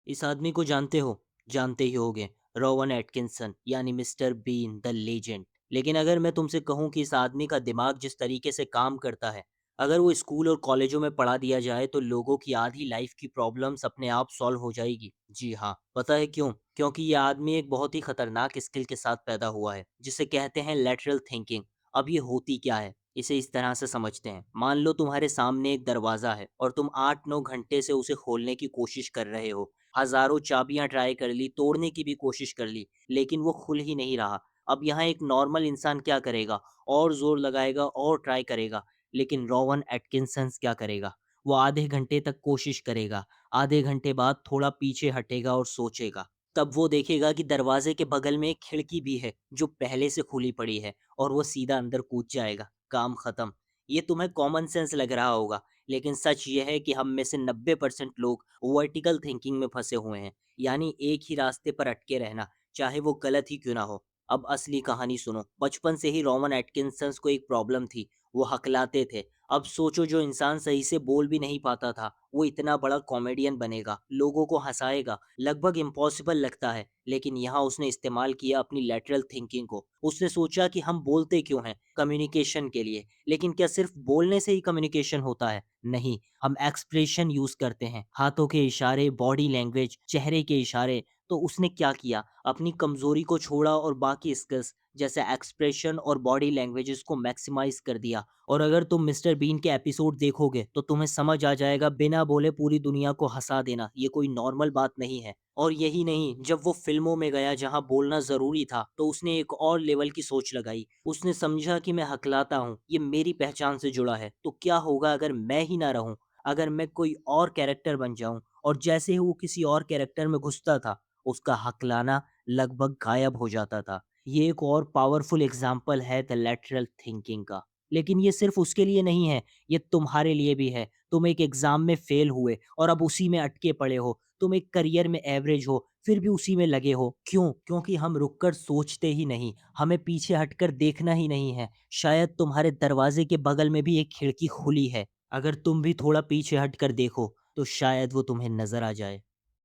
इस आदमी को जानते हो? जानते ही होगे, रोवन एटकिंसन यानी मिस्टर बीन द लेजेंड। लेकिन अगर मैं तुमसे कहूँ कि इस आदमी का दिमाग जिस तरीके से काम करता है, अगर वो स्कूल और कॉलेजों में पढ़ा दिया जाए तो लोगों की आधी लाइफ की प्रॉब्लम्स अपने आप सॉल्व हो जाएगी। जी हाँ, पता है क्यों? क्योंकि ये आदमी एक बहुत ही खतरनाक स्किल के साथ पैदा हुआ है, जिसे कहते हैं लैटरल थिंकिंग। अब ये होती क्या है? इसे इस तरह से समझते हैं। मान लो तुम्हारे सामने एक दरवाज़ा है और तुम 8-9 घंटे से उसे खोलने की कोशिश कर रहे हो। हज़ारों चाबियाँ ट्राई कर ली, तोड़ने की भी कोशिश कर ली, लेकिन वो खुल ही नहीं रहा। अब यहाँ एक नॉर्मल इंसान क्या करेगा? और ज़ोर लगाएगा और ट्राई करेगा, लेकिन रोवन एटकिंसन्स क्या करेगा? वो आधे घंटे तक कोशिश करेगा, आधे घंटे बाद थोड़ा पीछे हटेगा और सोचेगा। तब वो देखेगा कि दरवाजे के बगल में एक खिड़की भी है, जो पहले से खुली पड़ी है और वो सीधा अंदर कूद जाएगा, काम खत्म। ये तुम्हें कॉमन सेंस लग रहा होगा, लेकिन सच ये है कि हम में से 90% लोग वर्टिकल थिंकिंग में फंसे हुए हैं, यानी एक ही रास्ते पर अटके रहना, चाहे वो गलत ही क्यों ना हो। अब असली कहानी सुनो। बचपन से ही रोवन एटकिंसंस को एक प्रॉब्लम थी, वो हकलाते थे। अब सोचो, जो इंसान सही से बोल भी नहीं पाता था, वो इतना बड़ा कॉमेडियन बनेगा, लोगों को हंसाएगा। लगभग इम्पॉसिबल लगता है, लेकिन यहाँ उसने इस्तेमाल किया अपनी लैटरल थिंकिंग को। उसने सोचा कि हम बोलते क्यों हैं? कम्युनिकेशन के लिए। लेकिन क्या सिर्फ बोलने से ही कम्युनिकेशन होता है? नहीं, हम एक्सप्रेशन यूज़ करते हैं, हाथों के इशारे, बॉडी लैंग्वेज, चेहरे के इशारे। तो उसने क्या किया? अपनी कमज़ोरी को छोड़ा और बाकी स्किल्स जैसे एक्सप्रेशन और बॉडी लैंग्वेजेस को मैक्सिमाइज़ कर दिया। और अगर तुम मिस्टर बीन के एपिसोड देखोगे, तो तुम्हें समझ आ जाएगा, बिना बोले पूरी दुनिया को हँसा देना, ये कोई नॉर्मल बात नहीं है। और यही नहीं, जब वो फ़िल्मों में गया जहाँ बोलना ज़रूरी था, तो उसने एक और लेवल की सोच लगाई। उसने समझा कि मैं हकलाता हूँ, ये मेरी पहचान से जुड़ा है, तो क्या होगा अगर मैं ही ना रहूँ? अगर मैं कोई और कैरेक्टर बन जाऊँ? और जैसे ही वो किसी और कैरेक्टर में घुसता था, उसका हकलाना लगभग गायब हो जाता था। ये एक और पावरफुल एग्ज़ाम्पल है द लैटरल थिंकिंग का। लेकिन ये सिर्फ़ उसके लिए नहीं है, ये तुम्हारे लिए भी है। तुम एक एग्ज़ाम में फ़ेल हुए और अब उसी में अटके पड़े हो। तुम एक करियर में एवरेज हो, फिर भी उसी में लगे हो। क्यों? क्योंकि हम रुक कर सोचते ही नहीं, हमें पीछे हटकर देखना ही नहीं है। शायद तुम्हारे दरवाज़े के बगल में भी एक खिड़की खुली है। अगर तुम भी थोड़ा पीछे हटकर देखो, तो शायद वो तुम्हें नज़र आ जाए।